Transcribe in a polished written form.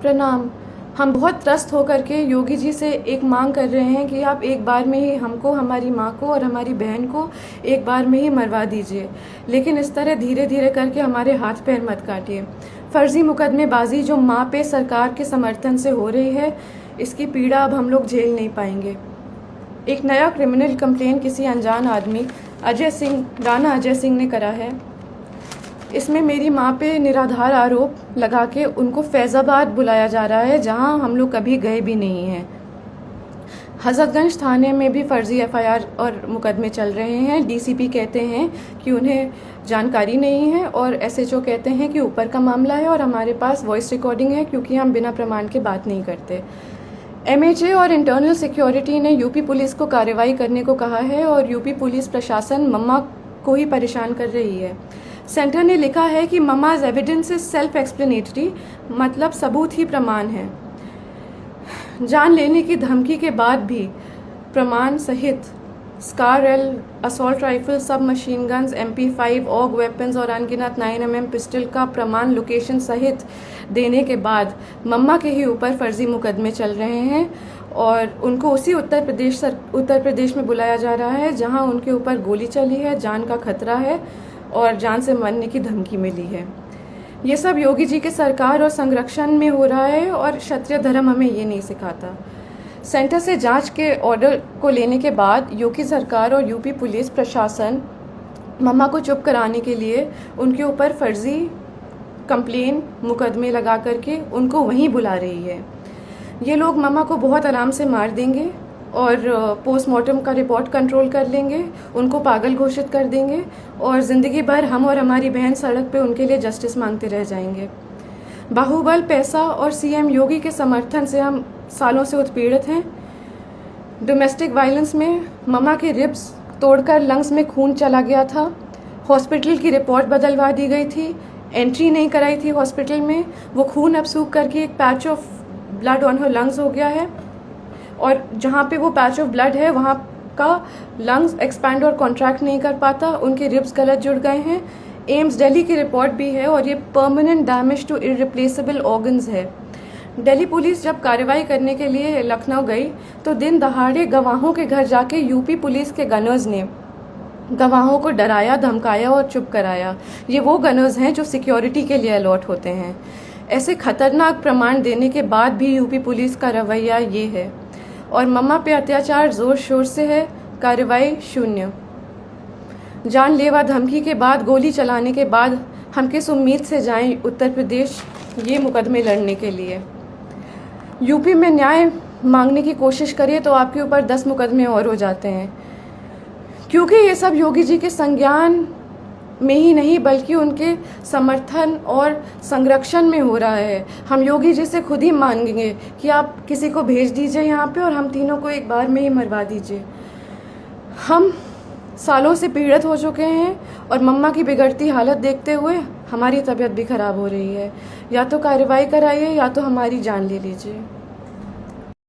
प्रणाम। हम बहुत त्रस्त होकर के योगी जी से एक मांग कर रहे हैं कि आप एक बार में ही हमको, हमारी माँ को और हमारी बहन को एक बार में ही मरवा दीजिए, लेकिन इस तरह धीरे धीरे करके हमारे हाथ पैर मत काटिए। फर्जी मुकदमेबाजी जो माँ पे सरकार के समर्थन से हो रही है, इसकी पीड़ा अब हम लोग झेल नहीं पाएंगे। एक नया क्रिमिनल कंप्लेन किसी अनजान आदमी राणा अजय सिंह ने करा है। इसमें मेरी माँ पे निराधार आरोप लगा के उनको फैज़ाबाद बुलाया जा रहा है, जहां हम लोग कभी गए भी नहीं हैं। हज़रतगंज थाने में भी फर्जी एफआईआर और मुकदमे चल रहे हैं। डीसीपी कहते हैं कि उन्हें जानकारी नहीं है और एसएचओ कहते हैं कि ऊपर का मामला है और हमारे पास वॉइस रिकॉर्डिंग है, क्योंकि हम बिना प्रमाण के बात नहीं करते। एमएचए और इंटरनल सिक्योरिटी ने यूपी पुलिस को कार्रवाई करने को कहा है और यूपी पुलिस प्रशासन मम्मा को ही परेशान कर रही है। सेंटर ने लिखा है कि mamma's evidence is self explanatory, मतलब सबूत ही प्रमाण है। जान लेने की धमकी के बाद भी प्रमाण सहित SCAR L, assault rifle, sub machine guns, MP5, AUG weapons और अनगिनत 9mm पिस्टल का प्रमाण लोकेशन सहित देने के बाद मम्मा के ही ऊपर फर्जी मुकदमे चल रहे हैं और उनको उसी उत्तर प्रदेश में बुलाया जा रहा है जहां उनके ऊपर गोली चली है, जान का खतरा है और जान से मरने की धमकी मिली है। ये सब योगी जी के सरकार और संरक्षण में हो रहा है और क्षत्रिय धर्म हमें ये नहीं सिखाता। सेंटर से जांच के ऑर्डर को लेने के बाद योगी सरकार और यूपी पुलिस प्रशासन मम्मा को चुप कराने के लिए उनके ऊपर फर्जी कंप्लेन मुकदमे लगा करके उनको वहीं बुला रही है। ये लोग मम्मा को बहुत आराम से मार देंगे और पोस्टमार्टम का रिपोर्ट कंट्रोल कर लेंगे, उनको पागल घोषित कर देंगे और ज़िंदगी भर हम और हमारी बहन सड़क पे उनके लिए जस्टिस मांगते रह जाएंगे। बाहुबल, पैसा और सीएम योगी के समर्थन से हम सालों से उत्पीड़ित हैं। डोमेस्टिक वायलेंस में मम्मा के रिब्स तोड़कर लंग्स में खून चला गया था। हॉस्पिटल की रिपोर्ट बदलवा दी गई थी, एंट्री नहीं कराई थी हॉस्पिटल में। वो खून अब सूख करके एक patch of blood on her lungs हो गया है और जहाँ पे वो पैच ऑफ ब्लड है वहाँ का लंग्स एक्सपैंड और कॉन्ट्रैक्ट नहीं कर पाता, उनके रिब्स गलत जुड़ गए हैं। एम्स दिल्ली की रिपोर्ट भी है और ये permanent damage to irreplaceable organs है। दिल्ली पुलिस जब कार्रवाई करने के लिए लखनऊ गई तो दिन दहाड़े गवाहों के घर जाके यूपी पुलिस के गनर्स ने गवाहों को डराया, धमकाया और चुप कराया। ये वो गनर्स हैं जो सिक्योरिटी के लिए अलॉट होते हैं। ऐसे खतरनाक प्रमाण देने के बाद भी यूपी पुलिस का रवैया ये है और मम्मा पे अत्याचार जोर शोर से है, कार्रवाई शून्य। जानलेवा धमकी के बाद, गोली चलाने के बाद हम किस उम्मीद से जाएं उत्तर प्रदेश ये मुकदमे लड़ने के लिए। यूपी में न्याय मांगने की कोशिश करिए तो आपके ऊपर 10 मुकदमे और हो जाते हैं, क्योंकि ये सब योगी जी के संज्ञान में ही नहीं बल्कि उनके समर्थन और संरक्षण में हो रहा है। हम योगी जी से खुद ही मांगेंगे कि आप किसी को भेज दीजिए यहाँ पे और हम तीनों को एक बार में ही मरवा दीजिए। हम सालों से पीड़ित हो चुके हैं और मम्मा की बिगड़ती हालत देखते हुए हमारी तबीयत भी खराब हो रही है। या तो कार्रवाई कराइए या तो हमारी जान ले लीजिए।